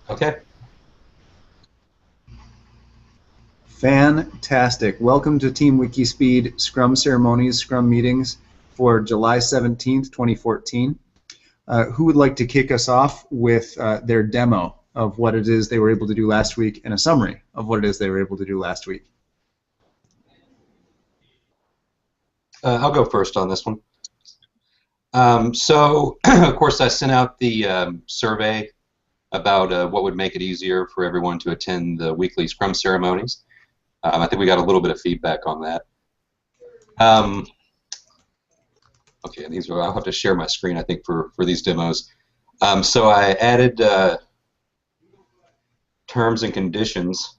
Okay. Fantastic. Welcome to Team WIKISPEED Scrum Ceremonies, Scrum Meetings for July 17th, 2014. Who would like to kick us off with their demo of what it is they were able to do last week and a summary of what it is they were able to do last week? I'll go first on this one. Of course, I sent out the survey about what would make it easier for everyone to attend the weekly Scrum ceremonies. I think we got a little bit of feedback on that. Okay, I'll have to share my screen, I think, for these demos. So I added terms and conditions.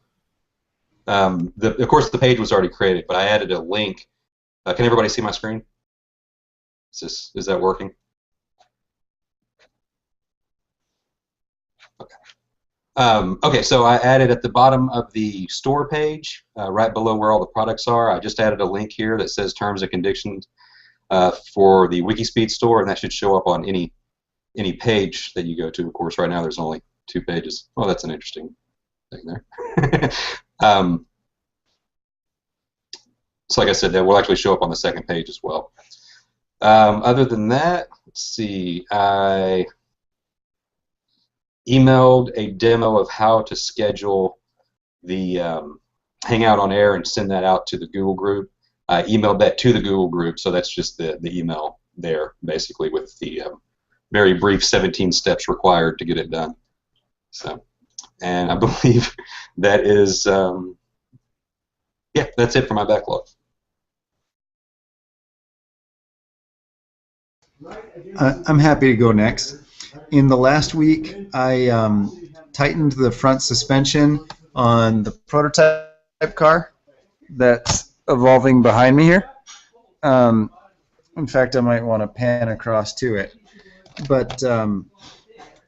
Of course, the page was already created, but I added a link. Can everybody see my screen? Is that working? Okay. Okay, so I added at the bottom of the store page, right below where all the products are, I just added a link here that says terms and conditions for the WIKISPEED store, and that should show up on any page that you go to. Of course, right now there's only 2 pages. Oh, that's an interesting thing there. So like I said, that will actually show up on the second page as well. Other than that, let's see, I emailed a demo of how to schedule the Hangout on Air and send that out to the Google group. I emailed that to the Google group, so that's just the email there, basically, with the very brief 17 steps required to get it done. So, and I believe that is, yeah, that's it for my backlog. I'm happy to go next. In the last week, I tightened the front suspension on the prototype car that's evolving behind me here. In fact, I might want to pan across to it. But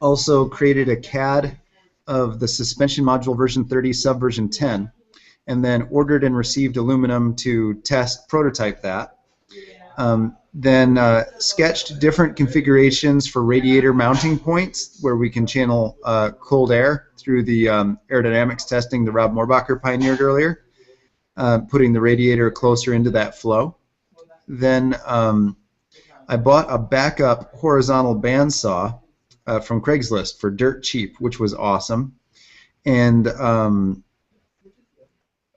also created a CAD of the suspension module version 30 subversion 10, and then ordered and received aluminum to test prototype that. Then sketched different configurations for radiator mounting points where we can channel cold air through the aerodynamics testing that Rob Morbacher pioneered earlier, putting the radiator closer into that flow. Then I bought a backup horizontal bandsaw from Craigslist for dirt cheap, which was awesome, and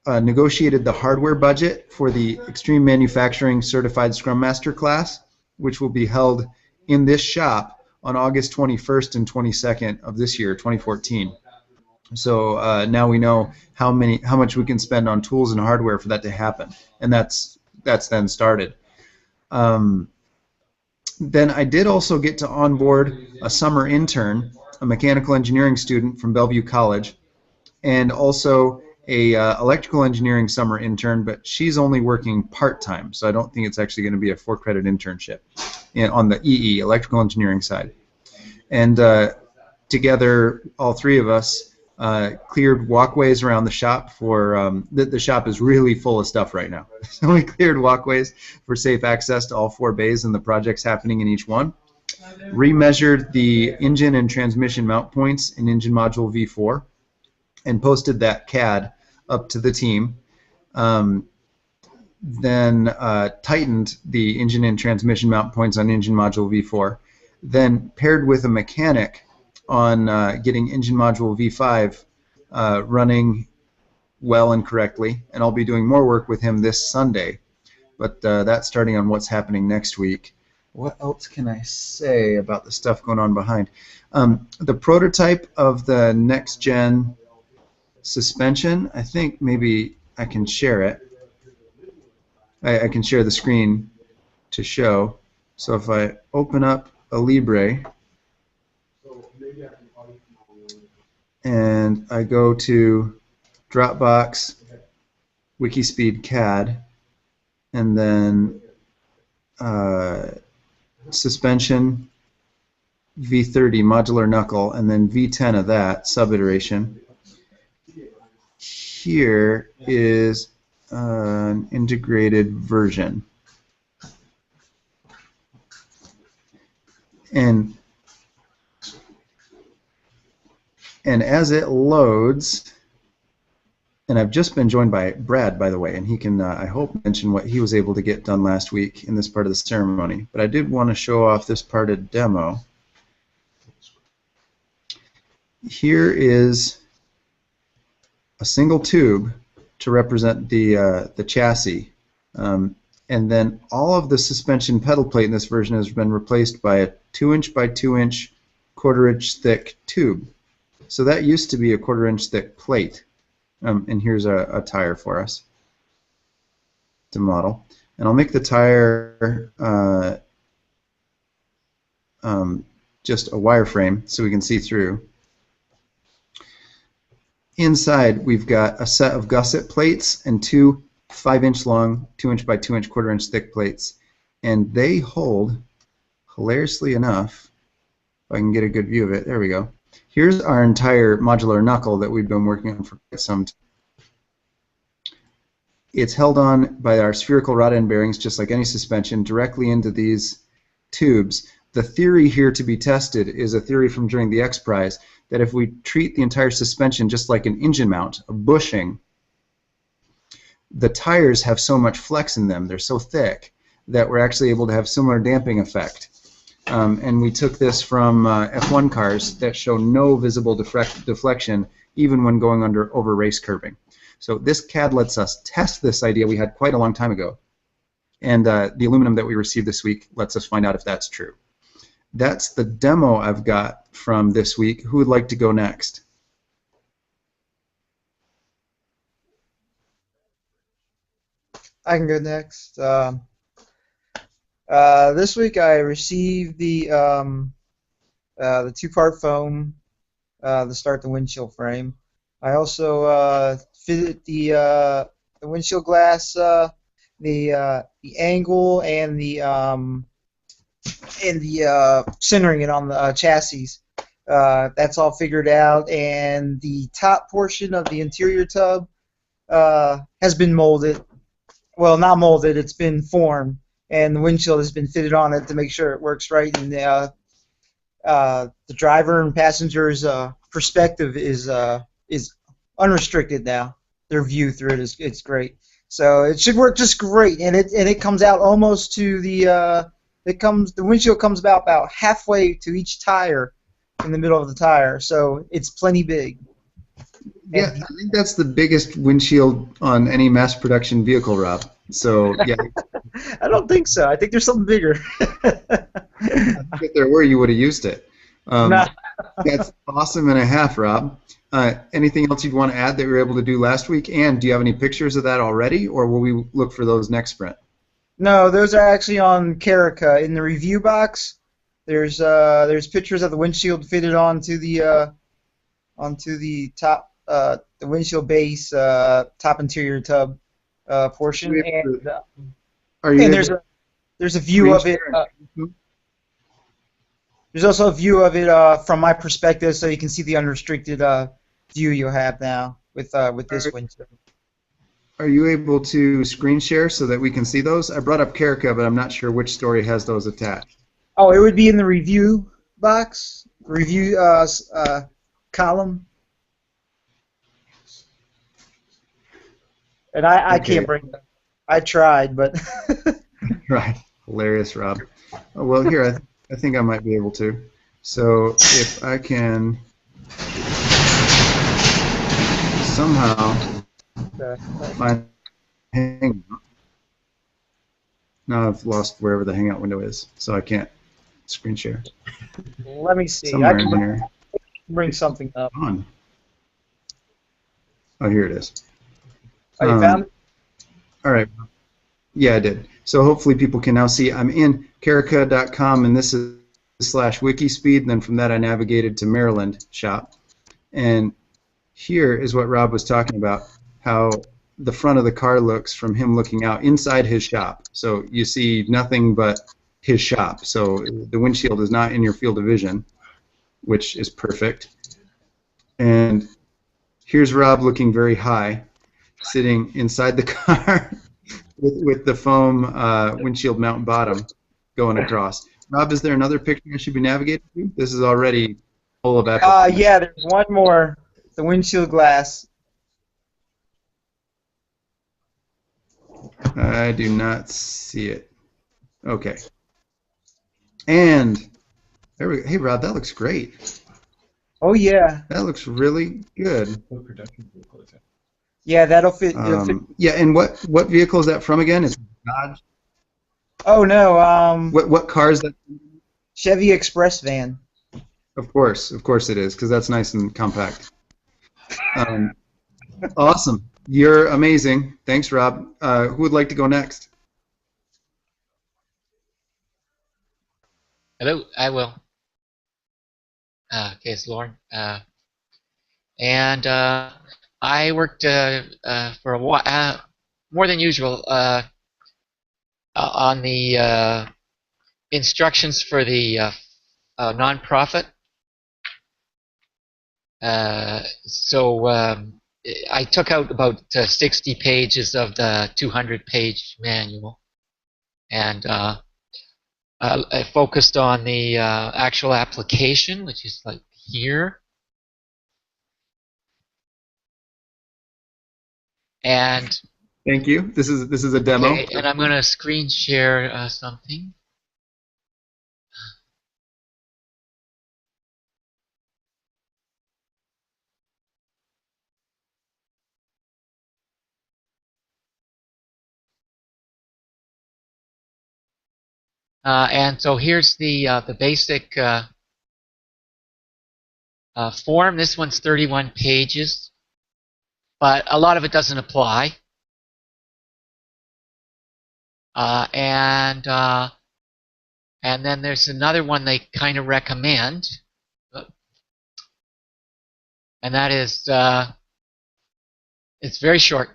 negotiated the hardware budget for the Extreme Manufacturing Certified Scrum Master class, which will be held in this shop on August 21st and 22nd of this year, 2014. So now we know how much we can spend on tools and hardware for that to happen, and that's then started. Then I did also get to onboard a summer intern, a mechanical engineering student from Bellevue College, and also a electrical engineering summer intern, but she's only working part-time, so I don't think it's actually going to be a 4-credit internship on the EE, electrical engineering side. And together, all 3 of us cleared walkways around the shop for, the shop is really full of stuff right now. So we cleared walkways for safe access to all 4 bays and the projects happening in each one. Remeasured the engine and transmission mount points in engine module V4 and posted that CAD up to the team. Then tightened the engine and transmission mount points on engine module V4. Then paired with a mechanic on getting engine module V5 running well and correctly, and I'll be doing more work with him this Sunday, but that's starting on what's happening next week. What else can I say about the stuff going on behind? The prototype of the next gen suspension, I think maybe I can share it. I can share the screen to show. So if I open up a Libre and I go to Dropbox, WIKISPEED CAD, and then suspension, V30 modular knuckle, and then V10 of that sub-iteration. Here is an integrated version. And And as it loads, and I've just been joined by Brad, by the way, and he can, I hope, mention what he was able to get done last week in this part of the ceremony. But I did want to show off this part of demo. Here is a single tube to represent the chassis. And then all of the suspension pedal plate in this version has been replaced by a 2-inch by 2-inch, 1/4-inch thick tube. So that used to be a 1/4-inch thick plate. And here's a tire for us to model. And I'll make the tire just a wireframe so we can see through. Inside, we've got a set of gusset plates and 2 5-inch long, 2-inch by 2-inch, 1/4-inch thick plates. And they hold, hilariously enough, if I can get a good view of it, there we go. Here's our entire modular knuckle that we've been working on for quite some time. It's held on by our spherical rod end bearings, just like any suspension, directly into these tubes. The theory here to be tested is a theory from during the X Prize, that if we treat the entire suspension just like an engine mount, a bushing, the tires have so much flex in them, they're so thick, that we're actually able to have similar damping effect. And we took this from F1 cars that show no visible deflection even when going over race curbing. So this CAD lets us test this idea we had quite a long time ago. And the aluminum that we received this week lets us find out if that's true. That's the demo I've got from this week. Who would like to go next? I can go next. This week I received the 2-part foam to start the windshield frame. I also fitted the windshield glass, the angle, and the centering it on the chassis. That's all figured out, and the top portion of the interior tub has been molded. Well, not molded, it's been formed, and the windshield has been fitted on it to make sure it works right. And the driver and passenger's perspective is unrestricted now. Their view through it it's great. So it should work just great, and it comes out almost to the the windshield comes about halfway to each tire in the middle of the tire, so it's plenty big. Yeah, I think that's the biggest windshield on any mass production vehicle, Rob. So yeah. I don't think so. I think there's something bigger. If there were, you would have used it. That's awesome and a half, Rob. Anything else you'd want to add that we were able to do last week? And do you have any pictures of that already, or will we look for those next sprint? No, those are actually on Carica in the review box. There's pictures of the windshield fitted onto the top, the windshield base, top interior tub portion, and there's a view of it. There's also a view of it from my perspective, so you can see the unrestricted view you'll have now with this windshield. Are you able to screen share so that we can see those? I brought up Carica, but I'm not sure which story has those attached. Oh, it would be in the review box, review column. And I can't bring them. I tried, but... Right. Hilarious, Rob. Oh, well, here, I think I might be able to. So if I can somehow find Hangout. Now I've lost wherever the Hangout window is, so I can't screen share. Let me see. Somewhere I can in here. bring something up. On. Oh, here it is. Oh, you found it? All right. Yeah, I did. So hopefully people can now see. I'm in Carica.com, and this is /WIKISPEED, and then from that I navigated to Maryland shop. And here is what Rob was talking about, how the front of the car looks from him looking out inside his shop. So you see nothing but his shop. So the windshield is not in your field of vision, which is perfect. And here's Rob looking very high, sitting inside the car with the foam windshield mount bottom going across. Rob, is there another picture I should be navigating to? This is already full of applications. Yeah, there's one more. The windshield glass. I do not see it. Okay. And there we go. Hey, Rob, that looks great. Oh yeah. That looks really good. Yeah, that'll fit. It'll fit. Yeah, and what vehicle is that from again? It's Dodge. Oh no. What car is that? Chevy Express van. Of course it is, because that's nice and compact. Awesome. You're amazing. Thanks, Rob. Who would like to go next? Hello, I will. Okay, it's Lauren. And I worked for a while, more than usual, on the instructions for the nonprofit. So I took out about 60 pages of the 200-page manual, and I focused on the actual application, which is like here. And Thank you. This is a demo. okay, and I'm going to screen share something. And so here's the basic form. This one's 31 pages, but a lot of it doesn't apply. And then there's another one they kind of recommend, and that is it's very short,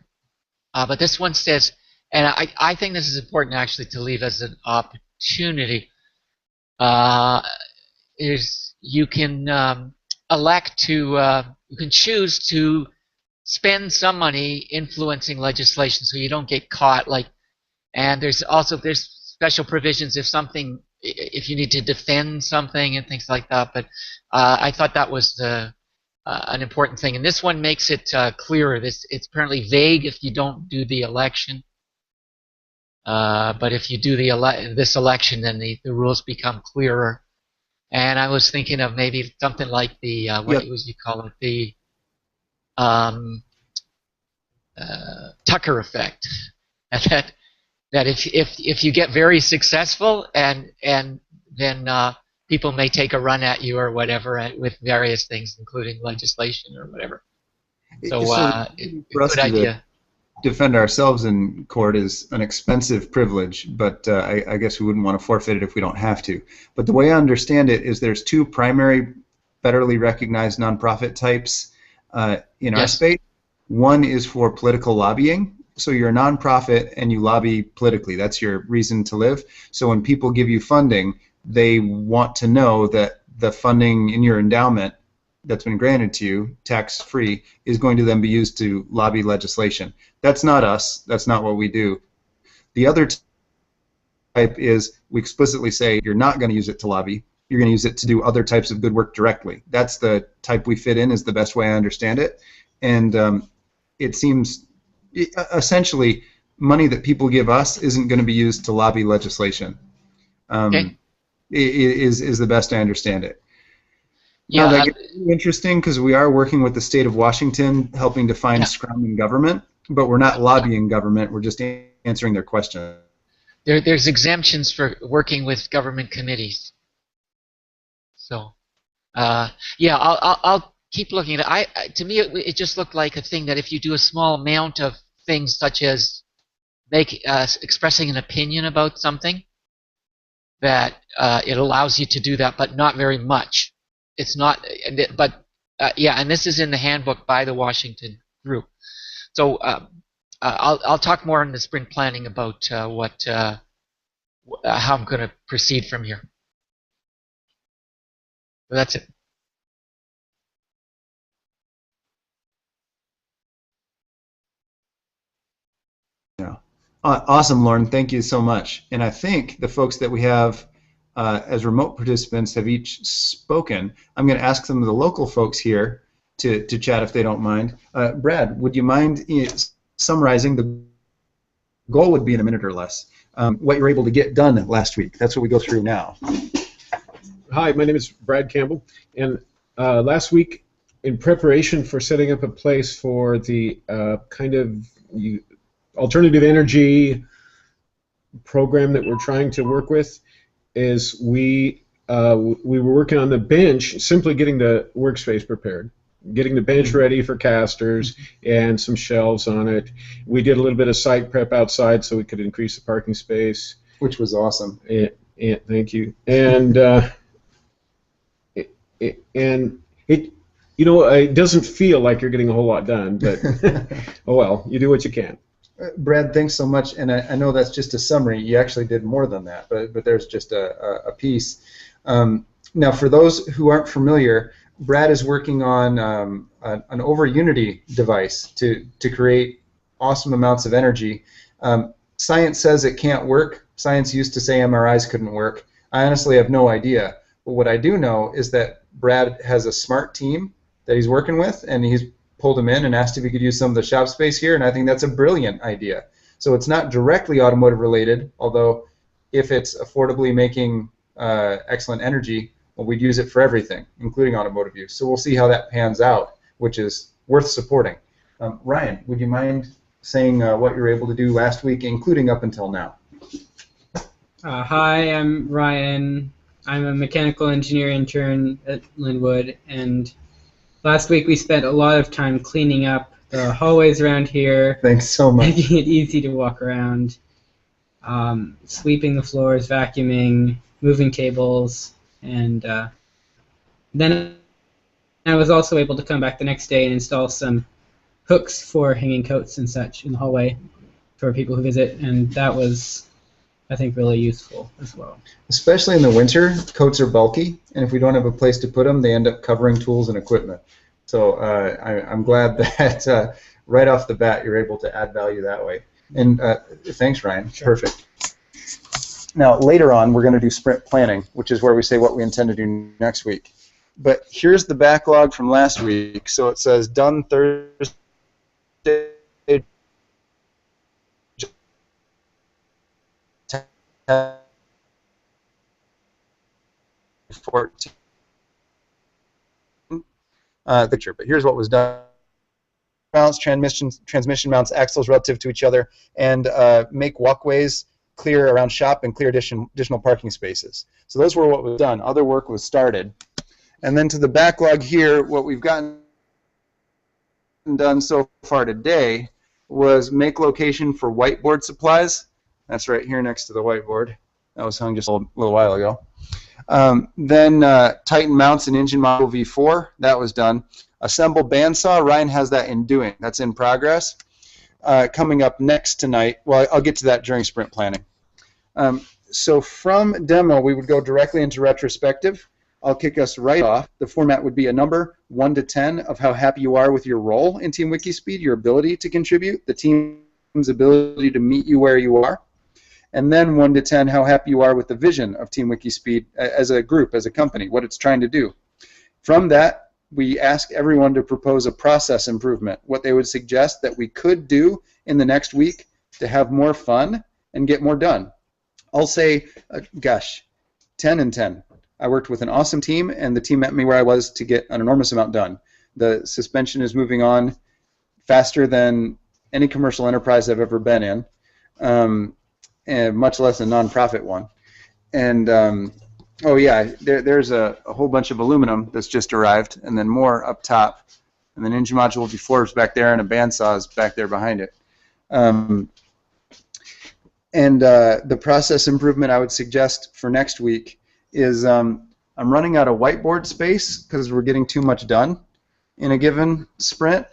but this one says, and I think this is important actually to leave as an opportunity, is you can elect to you can choose to spend some money influencing legislation so you don't get caught, like, and there's special provisions if you need to defend something and things like that, but I thought that was an important thing, and this one makes it clearer. It's apparently vague if you don't do the election, but if you do this election, then the rules become clearer. And I was thinking of maybe something like the what was you call it, the Tucker effect, and that if you get very successful and then people may take a run at you or whatever with various things, including legislation or whatever. So for us good idea. Defend ourselves in court is an expensive privilege, but I guess we wouldn't want to forfeit it if we don't have to. But the way I understand it is there's two primary federally recognized nonprofit types in our space. One is for political lobbying. So you're a nonprofit and you lobby politically. That's your reason to live. So when people give you funding, they want to know that the funding in your endowment that's been granted to you, tax-free, is going to then be used to lobby legislation. That's not us. That's not what we do. The other type is we explicitly say you're not going to use it to lobby. You're going to use it to do other types of good work directly. That's the type we fit in, is the best way I understand it. And it seems essentially money that people give us isn't going to be used to lobby legislation. Is the best I understand it. Yeah, now, that gets interesting because we are working with the state of Washington, helping define Scrum in government, but we're not lobbying government. We're just answering their question. There's exemptions for working with government committees. So, yeah, I'll keep looking at it. To me, it just looked like a thing that if you do a small amount of things, such as expressing an opinion about something, that it allows you to do that, but not very much. It's not, but yeah, and this is in the handbook by the Washington group. So I'll talk more in the sprint planning about how I'm going to proceed from here. But that's it. Yeah, awesome, Lauren. Thank you so much. And I think the folks that we have as remote participants, have each spoken. I'm going to ask some of the local folks here to chat if they don't mind. Brad, would you mind summarizing? The goal would be in a minute or less. What you were able to get done last week. That's what we go through now. Hi, my name is Brad Campbell, and last week, in preparation for setting up a place for the kind of alternative energy program that we're trying to work with, is we were working on the bench, simply getting the workspace prepared, getting the bench ready for casters and some shelves on it. We did a little bit of site prep outside so we could increase the parking space. Which was awesome. Thank you. And it doesn't feel like you're getting a whole lot done, but oh well, you do what you can. Brad, thanks so much, and I know that's just a summary. You actually did more than that, but there's just a piece. Now, for those who aren't familiar, Brad is working on an over Unity device to create awesome amounts of energy. Science says it can't work. Science used to say MRIs couldn't work. I honestly have no idea. But what I do know is that Brad has a smart team that he's working with, and he's pulled him in and asked if he could use some of the shop space here, and I think that's a brilliant idea. So it's not directly automotive related, although if it's affordably making excellent energy, well, we'd use it for everything, including automotive use. So we'll see how that pans out, which is worth supporting. Ryan, would you mind saying what you were able to do last week, including up until now? Hi, I'm Ryan. I'm a mechanical engineer intern at Linwood, and last week we spent a lot of time cleaning up the hallways around here. Thanks so much. Making it easy to walk around, sweeping the floors, vacuuming, moving tables, and then I was also able to come back the next day and install some hooks for hanging coats and such in the hallway for people who visit, and that was, I think, really useful as well. Especially in the winter, coats are bulky, and if we don't have a place to put them, they end up covering tools and equipment. So I'm glad that right off the bat you're able to add value that way. And thanks, Ryan. Sure. Perfect. Now, later on, we're going to do sprint planning, which is where we say what we intend to do next week. But here's the backlog from last week. So it says done Thursday, 14. Picture, but here's what was done. Mounts, transmission mounts, axles relative to each other, and make walkways clear around shop and clear additional parking spaces. So those were what was done. Other work was started. And then to the backlog here, what we've gotten done so far today was make location for whiteboard supplies. That's right here next to the whiteboard. That was hung just a little while ago. Then tighten mounts and engine module V4. That was done. Assemble bandsaw. Ryan has that in doing. That's in progress. Coming up next tonight. Well, I'll get to that during sprint planning. So from demo, we would go directly into retrospective. I'll kick us right off. The format would be a number 1 to 10 of how happy you are with your role in Team WIKISPEED, your ability to contribute, the team's ability to meet you where you are. And then 1 to 10, how happy you are with the vision of Team WIKISPEED as a group, as a company, what it's trying to do. From that, we ask everyone to propose a process improvement, what they would suggest that we could do in the next week to have more fun and get more done. I'll say, gosh, 10 and 10. I worked with an awesome team, and the team met me where I was to get an enormous amount done. The suspension is moving on faster than any commercial enterprise I've ever been in. And much less a nonprofit one. And oh yeah, there's a whole bunch of aluminum that's just arrived, and then more up top, and then engine module V4 is back there, and a bandsaw is back there behind it. The process improvement I would suggest for next week is I'm running out of whiteboard space because we're getting too much done in a given sprint.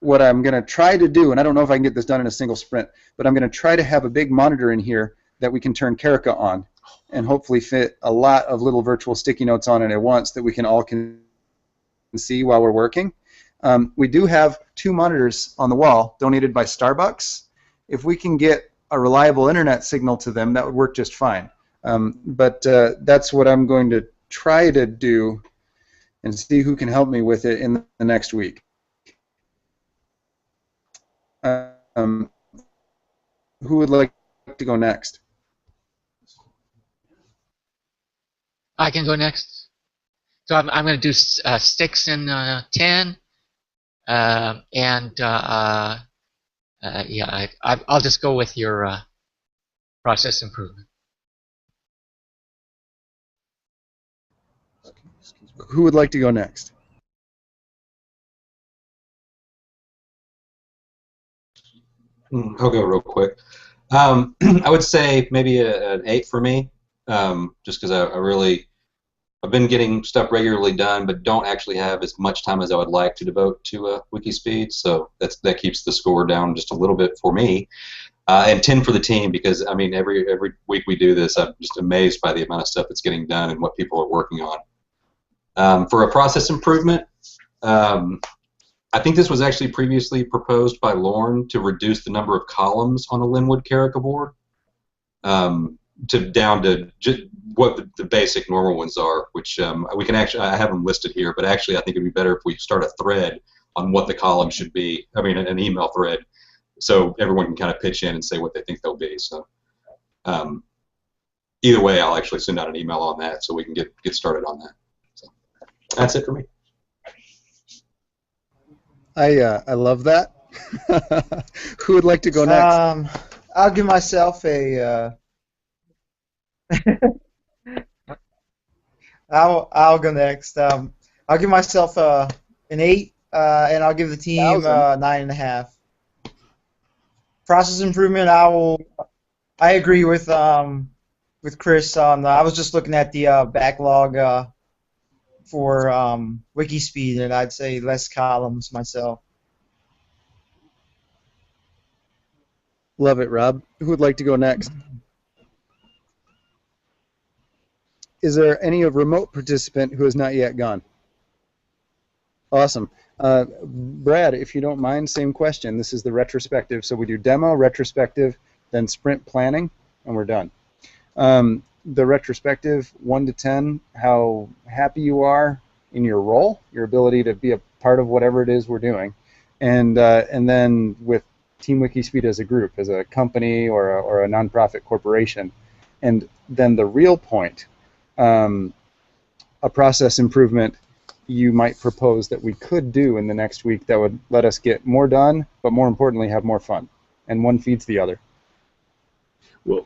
What I'm going to try to do, and I don't know if I can get this done in a single sprint, but I'm going to try to have a big monitor in here that we can turn Carica on and hopefully fit a lot of little virtual sticky notes on it at once that we can all see while we're working. We do have 2 monitors on the wall donated by Starbucks. If we can get a reliable internet signal to them, that would work just fine. But that's what I'm going to try to do and see who can help me with it in the next week. Who would like to go next? I can go next. So I'm going to do sticks in 10, yeah, I'll just go with your process improvement. Who would like to go next? I'll go real quick. I would say maybe an 8 for me, just because I've been getting stuff regularly done, but don't actually have as much time as I would like to devote to WIKISPEED, so that keeps the score down just a little bit for me. And 10 for the team, because I mean every week we do this, I'm just amazed by the amount of stuff that's getting done and what people are working on. For a process improvement, I think this was actually previously proposed by Lorne to reduce the number of columns on the Linwood Carica board down to just what the basic normal ones are, which we can actually, I have them listed here, but actually I think it'd be better if we start a thread on what the columns should be. I mean, an email thread, so everyone can kind of pitch in and say what they think they'll be. So either way, I'll actually send out an email on that so we can get started on that. So that's it for me. I love that. Who would like to go next? I'll give myself a. I'll go next. I'll give myself an 8, and I'll give the team 9.5. Process improvement. I agree with Chris on. I was just looking at the backlog for WIKISPEED, and I'd say less columns myself. Love it, Rob. Who would like to go next? Is there any remote participant who has not yet gone? Awesome. Brad, if you don't mind, same question. This is the retrospective. So we do demo, retrospective, then sprint planning, and we're done. The retrospective, 1 to 10, how happy you are in your role, your ability to be a part of whatever it is we're doing, and then with Team WIKISPEED as a group, as a company or a nonprofit corporation, and then the real point, a process improvement you might propose that we could do in the next week that would let us get more done, but more importantly, have more fun, and one feeds the other. Well,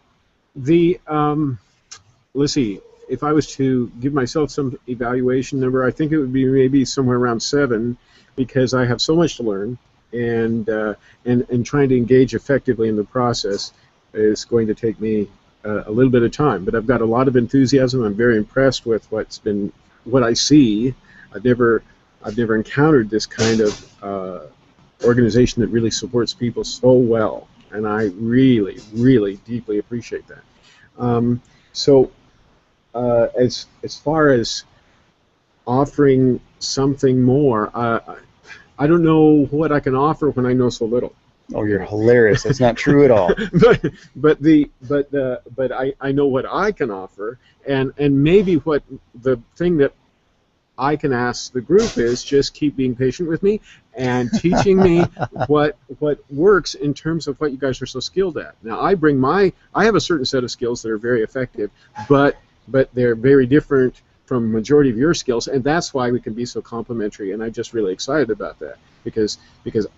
let's see, if I was to give myself some evaluation number, I think it would be maybe somewhere around 7, because I have so much to learn, and trying to engage effectively in the process is going to take me a little bit of time. But I've got a lot of enthusiasm. I'm very impressed with what I see. I've never encountered this kind of organization that really supports people so well, and I really, really deeply appreciate that. As far as offering something more, I don't know what I can offer when I know so little. Oh, you're hilarious. That's not true at all. but I know what I can offer, and maybe what the thing that I can ask the group is just keep being patient with me and teaching me what works in terms of what you guys are so skilled at. Now I have a certain set of skills that are very effective, but they're very different from the majority of your skills, and that's why we can be so complementary, and I'm just really excited about that, because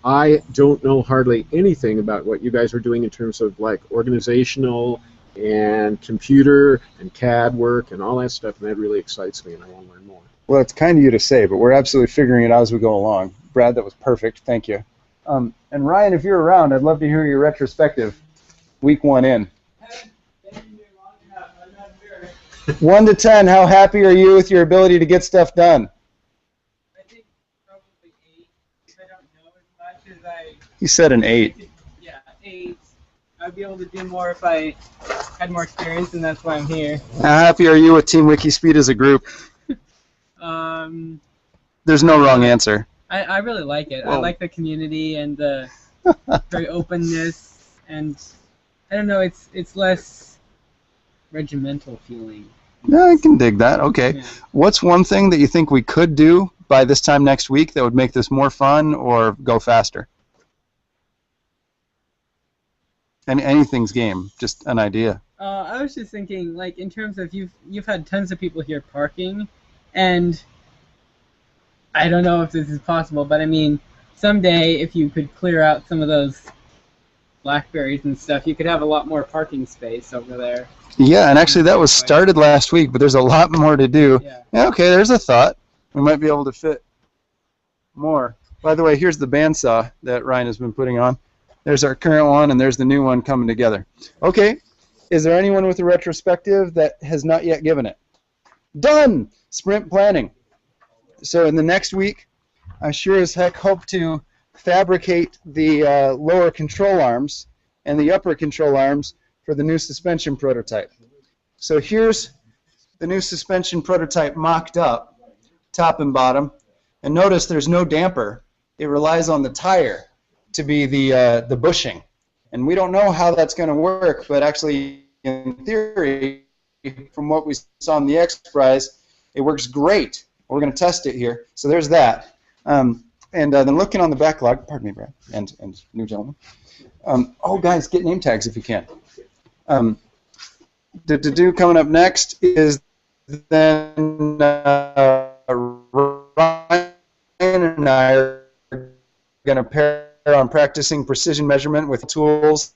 I don't know hardly anything about what you guys are doing in terms of like organizational and computer and CAD work and all that stuff, and that really excites me, and I want to learn more. Well, it's kind of you to say, but we're absolutely figuring it out as we go along. Brad, that was perfect. Thank you. And Ryan, if you're around, I'd love to hear your retrospective, week 1 in. 1 to 10, how happy are you with your ability to get stuff done? I think probably 8. I don't know as much as I... He said an 8. Yeah, 8. I'd be able to do more if I had more experience, and that's why I'm here. How happy are you with Team WIKISPEED as a group? There's no wrong answer. I really like it. Well, I like the community and the very openness, and I don't know. It's less regimental feeling. Yeah, I can dig that. Okay. Yeah. What's one thing that you think we could do by this time next week that would make this more fun or go faster? And anything's game. Just an idea. I was just thinking, like, in terms of you've had tons of people here parking, and I don't know if this is possible, but I mean, someday if you could clear out some of those blackberries and stuff, you could have a lot more parking space over there. Yeah, and actually that was started last week, but there's a lot more to do. Yeah. Okay, there's a thought. We might be able to fit more. By the way, here's the bandsaw that Ryan has been putting on. There's our current one, and there's the new one coming together. Okay, is there anyone with a retrospective that has not yet given it? Done! Sprint planning. So in the next week, I sure as heck hope to fabricate the lower control arms and the upper control arms for the new suspension prototype. So here's the new suspension prototype mocked up, top and bottom. And notice there's no damper. It relies on the tire to be the bushing. And we don't know how that's going to work, but actually, in theory, from what we saw in the X Prize, it works great. We're going to test it here. So there's that. And then looking on the backlog, pardon me, Brad, and new gentleman. Oh, guys, get name tags if you can. Coming up next is then Ryan and I are going to pair on practicing precision measurement with tools.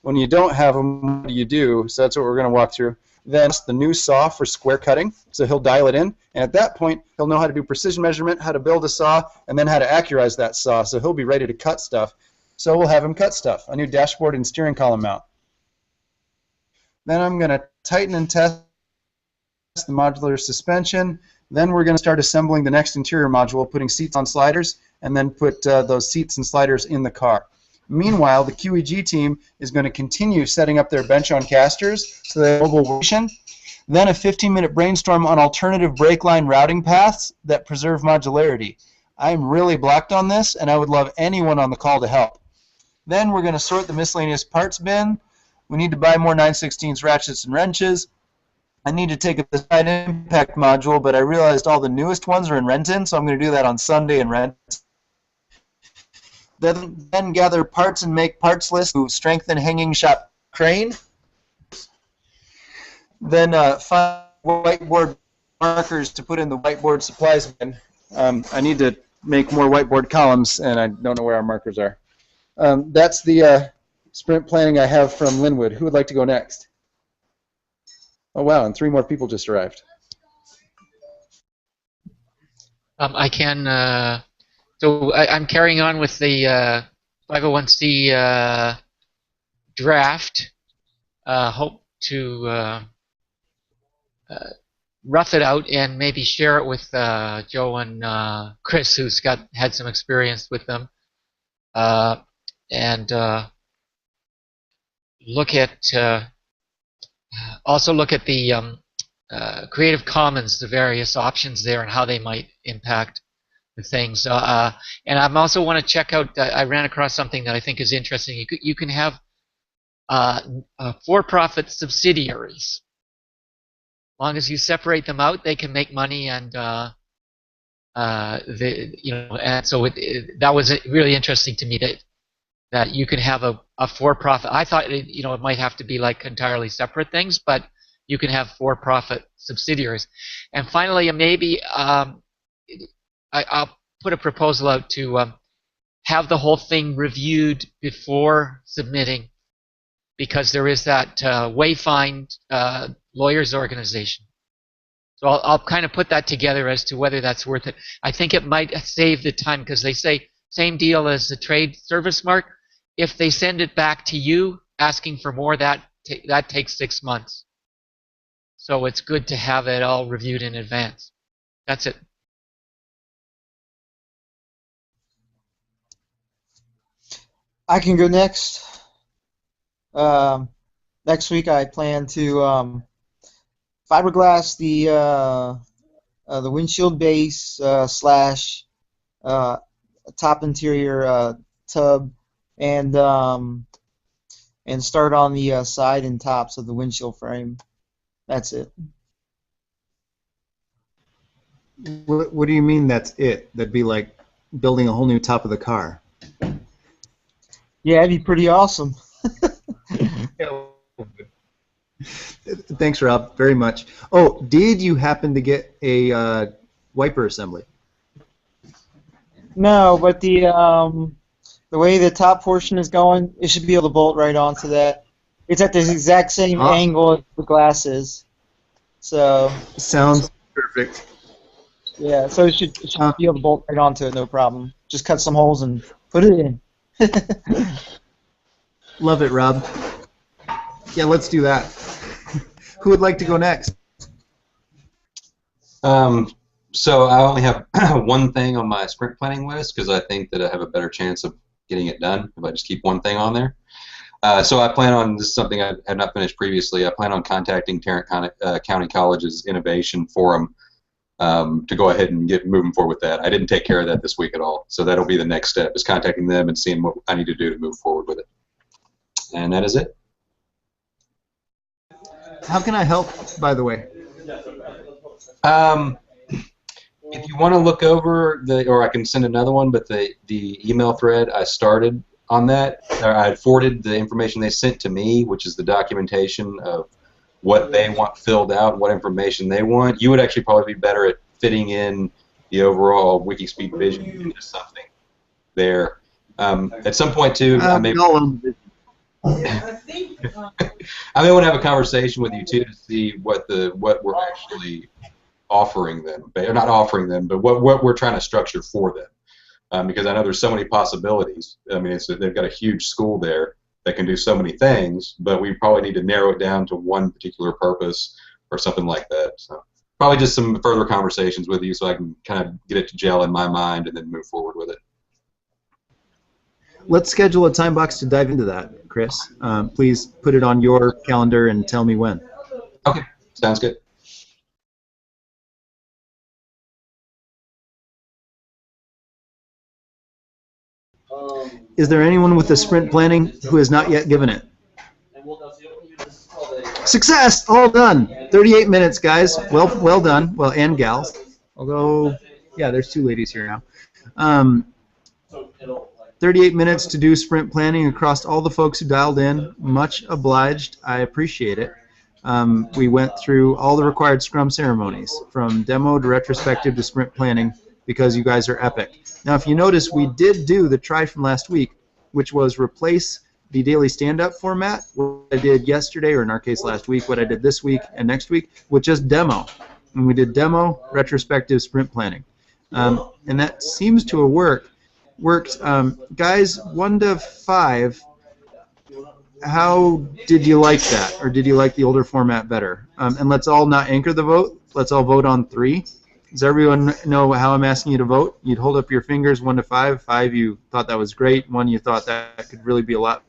When you don't have them, what do you do? So that's what we're going to walk through. Then the new saw for square cutting, so he'll dial it in, and at that point he'll know how to do precision measurement, how to build a saw, and then how to accurize that saw, so he'll be ready to cut stuff. So we'll have him cut stuff, a new dashboard and steering column mount. Then I'm going to tighten and test the modular suspension. Then we're going to start assembling the next interior module, putting seats on sliders, and then put those seats and sliders in the car. Meanwhile, the QEG team is going to continue setting up their bench on casters so they have mobile workstation. Then a 15-minute brainstorm on alternative brake line routing paths that preserve modularity. I'm really blocked on this, and I would love anyone on the call to help. Then we're going to sort the miscellaneous parts bin. We need to buy more 9/16 ratchets and wrenches. I need to take up the side impact module, but I realized all the newest ones are in Renton, so I'm going to do that on Sunday in Renton. Then gather parts and make parts lists to strengthen hanging shop crane. Then find whiteboard markers to put in the whiteboard supplies bin. I need to make more whiteboard columns, and I don't know where our markers are. That's the sprint planning I have from Linwood. Who would like to go next? Oh, wow, and 3 more people just arrived. I can. So I'm carrying on with the 501c draft. Hope to rough it out and maybe share it with Joe and Chris, who's had some experience with them, and also look at the Creative Commons, the various options there, and how they might impact the things. And I also want to check out. I ran across something that I think is interesting. You can have for-profit subsidiaries. As long as you separate them out, they can make money, and and so that was really interesting to me that you can have a for-profit. I thought it might have to be like entirely separate things, but you can have for-profit subsidiaries. And finally, maybe I'll put a proposal out to have the whole thing reviewed before submitting, because there is that Wayfind lawyers organization. So I'll kind of put that together as to whether that's worth it. I think it might save the time, because they say same deal as the trade service mark. If they send it back to you asking for more, that takes 6 months. So it's good to have it all reviewed in advance. That's it. I can go next. Next week I plan to fiberglass the windshield base slash top interior tub, and and start on the side and tops of the windshield frame. That's it. What do you mean that's it? That'd be like building a whole new top of the car. Yeah, it'd be pretty awesome. Thanks, Rob, very much. Oh, did you happen to get a wiper assembly? No, but the way the top portion is going, it should be able to bolt right onto that. It's at the exact same angle as the glass is. So. Sounds perfect. Yeah, so it should be able to bolt right onto it, no problem. Just cut some holes and put it in. Love it, Rob. Yeah, let's do that. Who would like to go next? So I only have one thing on my sprint planning list because I think that I have a better chance of getting it done if I just keep one thing on there. So I plan on, this is something I had not finished previously, I plan on contacting Tarrant County College's Innovation Forum to go ahead and get moving forward with that. I didn't take care of that this week at all, so that'll be the next step, is contacting them and seeing what I need to do to move forward with it. And that is it. How can I help, by the way? If you want to look over or I can send another one, but the email thread I started on that, or I had forwarded the information they sent to me, which is the documentation of what they want filled out, what information they want. You would actually probably be better at fitting in the overall WIKISPEED vision into something there. At some point too, I may want to have a conversation with you too to see what we're actually offering them, or not offering them, but what we're trying to structure for them. Because I know there's so many possibilities. I mean, they've got a huge school there that can do so many things, but we probably need to narrow it down to one particular purpose or something like that. So probably just some further conversations with you so I can kind of get it to gel in my mind and then move forward with it. Let's schedule a time box to dive into that, Chris. Please put it on your calendar and tell me when. Okay, sounds good. Is there anyone with the sprint planning who has not yet given it? Success! All done. 38 minutes, guys. Well done. Well, and gals. Although, yeah, there's two ladies here now. 38 minutes to do sprint planning across all the folks who dialed in. Much obliged. I appreciate it. We went through all the required Scrum ceremonies, from demo to retrospective to sprint planning, because you guys are epic. Now, if you notice, we did do the try from last week, which was replace the daily stand-up format, what I did yesterday, or in our case last week, what I did this week and next week, with just demo. And we did demo, retrospective, sprint planning. And that seems to have worked. Guys, 1 to 5, how did you like that? Or did you like the older format better? And let's all not anchor the vote. Let's all vote on 3. Does everyone know how I'm asking you to vote? You'd hold up your fingers 1 to 5. 5, you thought that was great. 1, you thought that could really be a lot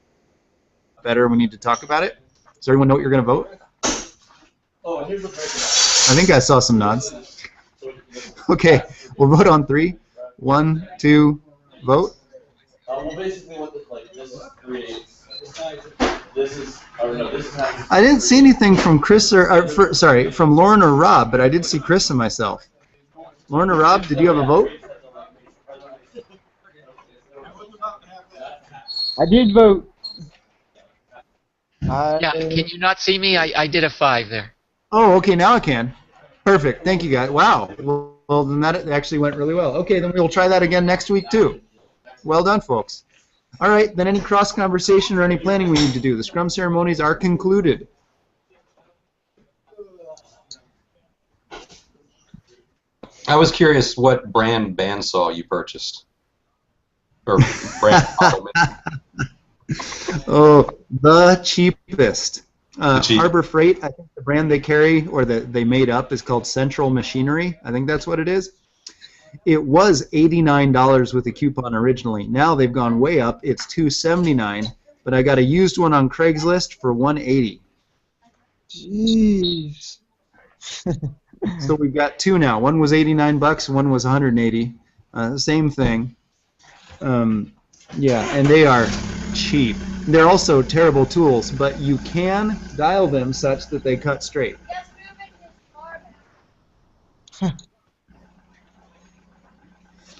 better. We need to talk about it. Does everyone know what you're going to vote? Oh, here's the breakdown. I think I saw some nods. Okay, we'll vote on 3. 1, 2, vote. Well, basically, what this is 3/8. This is, I don't know, this is how. I didn't see anything from Chris from Lauren or Rob, but I did see Chris and myself. Lauren or Rob, did you have a vote? I did vote. Yeah, can you not see me? I did a 5 there. Oh, okay, now I can. Perfect. Thank you, guys. Wow. Well, then that actually went really well. Okay, then we'll try that again next week, too. Well done, folks. All right, then any cross-conversation or any planning we need to do. The Scrum ceremonies are concluded. I was curious what brand bandsaw you purchased. Or brand model. Oh, the cheapest. Cheap. Harbor Freight, I think the brand they carry or that they made up is called Central Machinery. I think that's what it is. It was $89 with a coupon originally. Now they've gone way up. It's $279, but I got a used one on Craigslist for $180. Jeez. So we've got 2 now. One was $89, one was $180. Same thing. Yeah, and they are cheap. they're also terrible tools, but you can dial them such that they cut straight.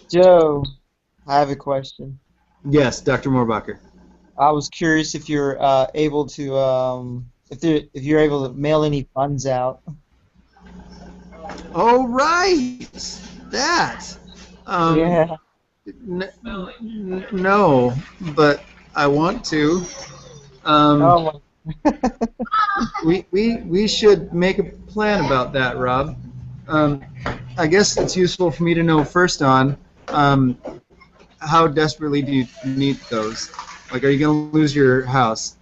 Joe, I have a question. Yes, Dr. Moorbacher. I was curious if you're able to if you're able to mail any funds out. Oh, right! That! Yeah. No, but I want to. Um, Oh, we should make a plan about that, Rob. I guess it's useful for me to know first on how desperately do you need those? Like, are you going to lose your house?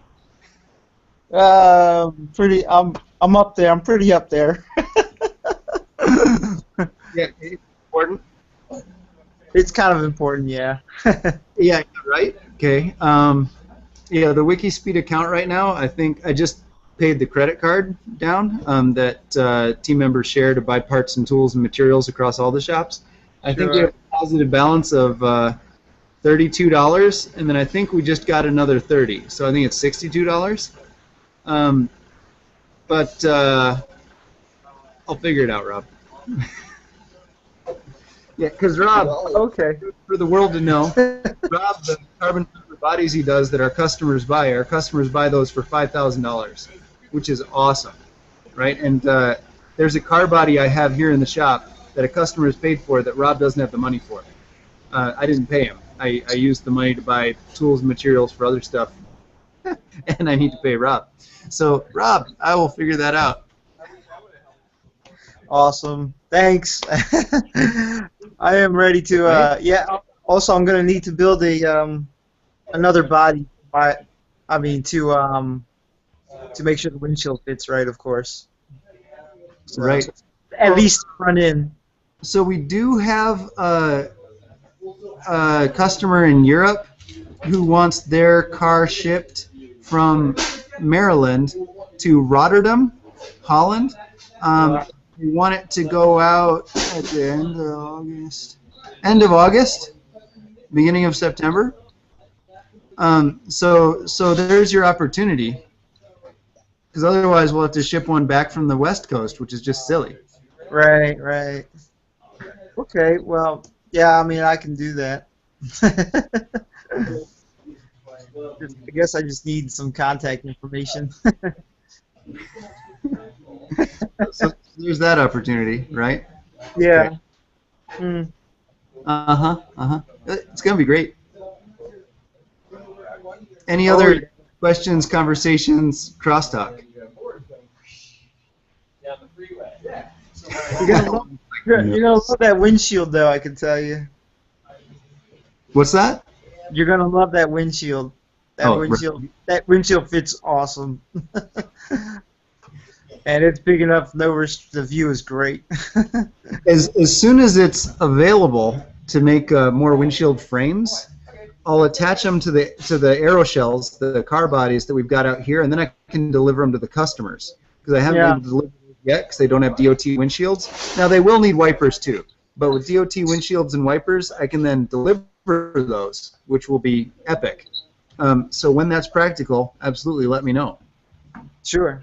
pretty. I'm up there. I'm pretty up there. Yeah, it's important. It's kind of important, yeah. Yeah, right? Okay. Yeah, the WIKISPEED account right now, I think I just paid the credit card down that team members share to buy parts and tools and materials across all the shops. I think we Sure. have a positive balance of $32, and then I think we just got another 30, so I think it's $62. But I'll figure it out, Rob. Yeah, because Rob, Okay. for the world to know, Rob, the carbon fiber bodies he does that our customers buy those for $5,000, which is awesome, right? And there's a car body I have here in the shop that a customer has paid for that Rob doesn't have the money for. I didn't pay him. I used the money to buy tools and materials for other stuff, and I need to pay Rob. So, Rob, I will figure that out. Awesome. Thanks. I am ready to. Yeah. Also, I'm gonna need to build a another body. To make sure the windshield fits right, of course. So, Right. At least front end. So we do have a customer in Europe who wants their car shipped from Maryland to Rotterdam, Holland. We want it to go out at the end of August, beginning of September. So there's your opportunity, because otherwise we'll have to ship one back from the West Coast, which is just silly. Right. Right. Okay. Well, yeah. I mean, I can do that. I guess I just need some contact information. So there's that opportunity, right? Yeah. Mm. It's gonna be great. Any Oh, other yeah. questions, conversations, crosstalk? You're gonna love that windshield, though. I can tell you. What's that? You're gonna love that windshield. That windshield fits awesome. And it's big enough. The view is great. As soon as it's available to make more windshield frames, I'll attach them to the aero shells, the car bodies that we've got out here, and then I can deliver them to the customers, because I haven't been able to deliver them yet because they don't have DOT windshields. Now they will need wipers too, but with DOT windshields and wipers, I can then deliver those, which will be epic. So when that's practical, absolutely let me know. Sure.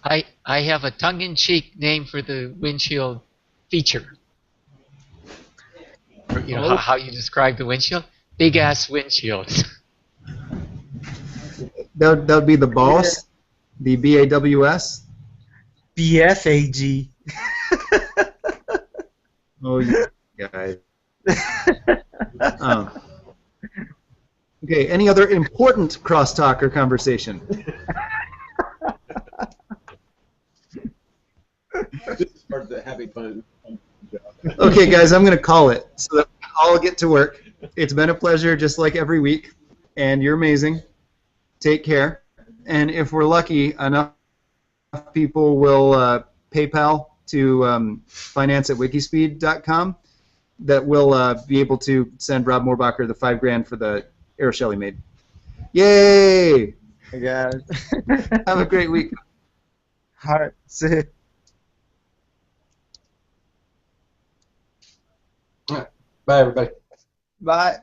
I have a tongue-in-cheek name for the windshield feature. Or, you know how you describe the windshield? Big ass windshields. That would be the boss, the BAWS. BFAG. Oh, you guys. Okay, any other important crosstalk or conversation? This is part of the having fun. Okay, guys, I'm going to call it so that we all get to work. It's been a pleasure, just like every week, and you're amazing. Take care. And if we're lucky, enough people will PayPal to finance@wikispeed.com that will be able to send Rob Moorbacher the $5,000 for the aeroshell he made. Yay! I got it. Have a great week. All right. See you. All right. Bye, everybody. Bye.